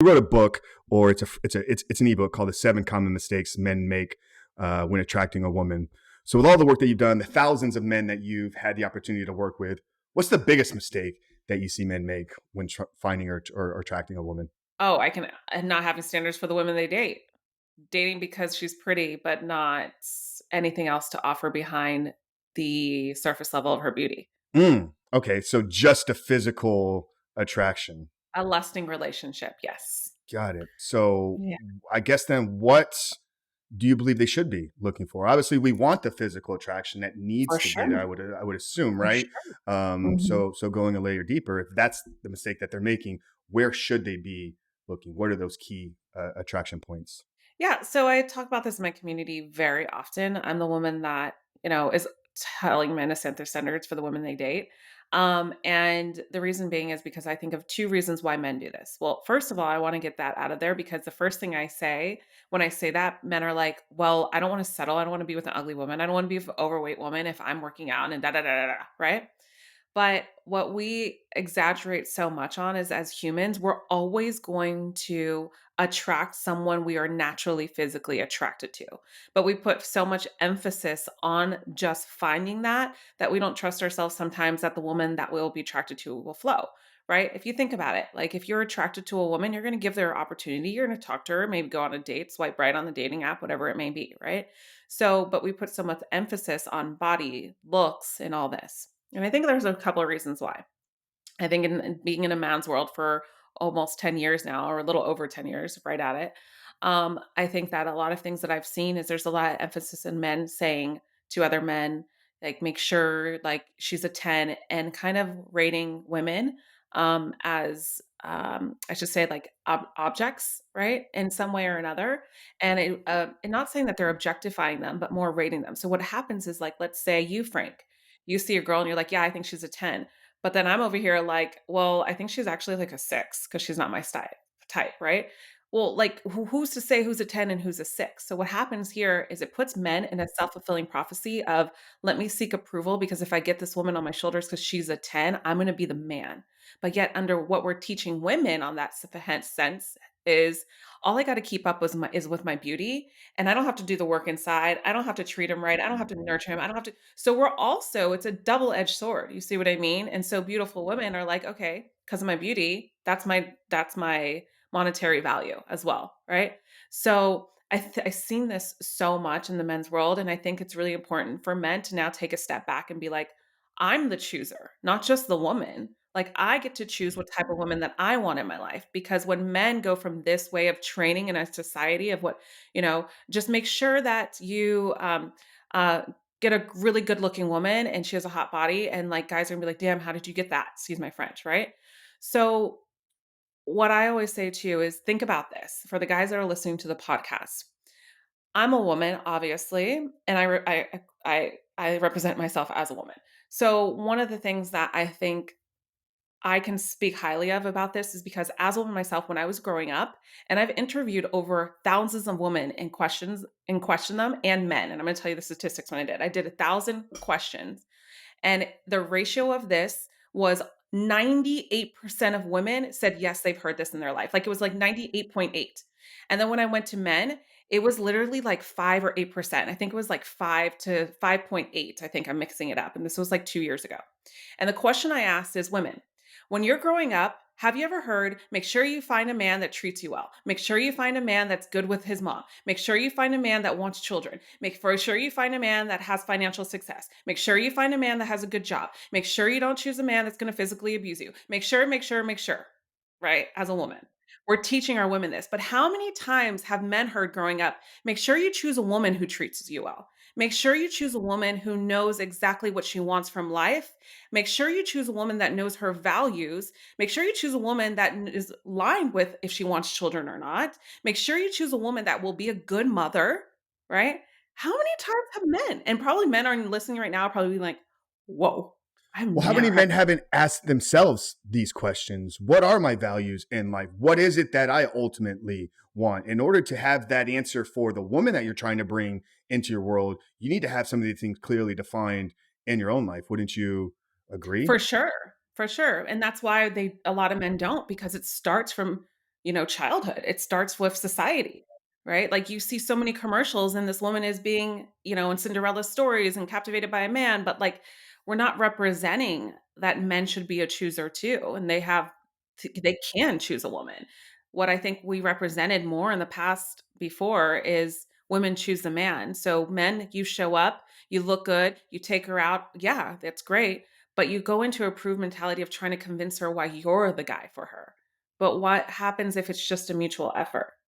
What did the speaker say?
You wrote a book, or it's an ebook called "The Seven Common Mistakes Men Make When Attracting a Woman." So, with all the work that you've done, the thousands of men that you've had the opportunity to work with, what's the biggest mistake that you see men make when finding or attracting a woman? Oh, I can and not having standards for the women they date. Dating because she's pretty, but not anything else to offer behind the surface level of her beauty. Okay, so just a physical attraction. A lusting relationship, yes. Got it. So, Yeah. I guess then, what do you believe they should be looking for? Obviously, we want the physical attraction that needs For to be there. sure, I would assume, for right? sure. Mhm. So going a layer deeper, if that's the mistake that they're making, where should they be looking? What are those key attraction points? Yeah, so I talk about this in my community very often. I'm the woman that, is telling men to set their standards for the women they date. And the reason being is because I think of two reasons why men do this. Well, first of all, I want to get that out of there because the first thing I say when I say that, men are like, well, I don't want to settle. I don't want to be with an ugly woman. I don't want to be with an overweight woman if I'm working out and da da da da da, right? But what we exaggerate so much on is as humans, we're always going to attract someone we are naturally physically attracted to. But we put so much emphasis on just finding that we don't trust ourselves sometimes that the woman that we'll be attracted to will flow. Right. If you think about it, like if you're attracted to a woman, you're going to give their opportunity. You're going to talk to her, maybe go on a date, swipe right on the dating app, whatever it may be. Right. So, but we put so much emphasis on body, looks, and all this. And I think there's a couple of reasons why. I think in being in a man's world for almost 10 years now, or a little over 10 years, right at it, I think that a lot of things that I've seen is there's a lot of emphasis in men saying to other men, like, make sure like she's a 10 and kind of rating women as I should say like objects, right? In some way or another. And not saying that they're objectifying them, but more rating them. So what happens is like, let's say you, Frank, you see a girl and you're like, yeah, I think she's a 10, but then I'm over here like, well, I think she's actually like a 6 because she's not my style type, right? Well, like who's to say who's a 10 and who's a 6? So what happens here is it puts men in a self-fulfilling prophecy of let me seek approval because if I get this woman on my shoulders because she's a 10, I'm going to be the man. But yet under what we're teaching women on that sense is all I got to keep up is with my beauty, and I don't have to do the work inside. I don't have to treat him right. I don't have to nurture him. I don't have to. So we're also, it's a double-edged sword. You see what I mean? And so beautiful women are like, okay, because of my beauty, that's my monetary value as well, right? So I've seen this so much in the men's world, and I think it's really important for men to now take a step back and be like, I'm the chooser, not just the woman. Like I get to choose what type of woman that I want in my life because when men go from this way of training in a society of what, just make sure that you uh, get a really good looking woman and she has a hot body and like guys are gonna be like, damn, how did you get that? Excuse my French, right? So what I always say to you is think about this for the guys that are listening to the podcast. I'm a woman, obviously, and I represent myself as a woman. So one of the things that I think I can speak highly of about this is because as a woman myself, when I was growing up, and I've interviewed over thousands of women and questioned them and men. And I'm going to tell you the statistics when I did. I did 1,000 questions, and the ratio of this was 98% of women said yes, they've heard this in their life. Like it was like 98.8. And then when I went to men, it was literally like 5 or 8%. I think it was like 5 to 5.8. I think I'm mixing it up. And this was like 2 years ago. And the question I asked is women, when you're growing up, have you ever heard, make sure you find a man that treats you well? Make sure you find a man that's good with his mom. Make sure you find a man that wants children. Make for sure you find a man that has financial success. Make sure you find a man that has a good job. Make sure you don't choose a man that's going to physically abuse you. Make sure, right? As a woman. We're teaching our women this. But how many times have men heard growing up, make sure you choose a woman who treats you well? Make sure you choose a woman who knows exactly what she wants from life. Make sure you choose a woman that knows her values. Make sure you choose a woman that is aligned with if she wants children or not. Make sure you choose a woman that will be a good mother, right? How many times have men, and probably men are listening right now, probably being like, whoa, I've Well, how many never had. men haven't asked themselves these questions? What are my values in life? What is it that I ultimately want? In order to have that answer for the woman that you're trying to bring into your world, you need to have some of these things clearly defined in your own life. Wouldn't you agree? For sure, and that's why a lot of men don't because it starts from, childhood. It starts with society, right? Like you see so many commercials and this woman is being, in Cinderella stories and captivated by a man, but like we're not representing that men should be a chooser too, and they can choose a woman. What I think we represented more in the past before is women choose the man. So men, you show up, you look good, you take her out. Yeah, that's great. But you go into a prove mentality of trying to convince her why you're the guy for her. But what happens if it's just a mutual effort?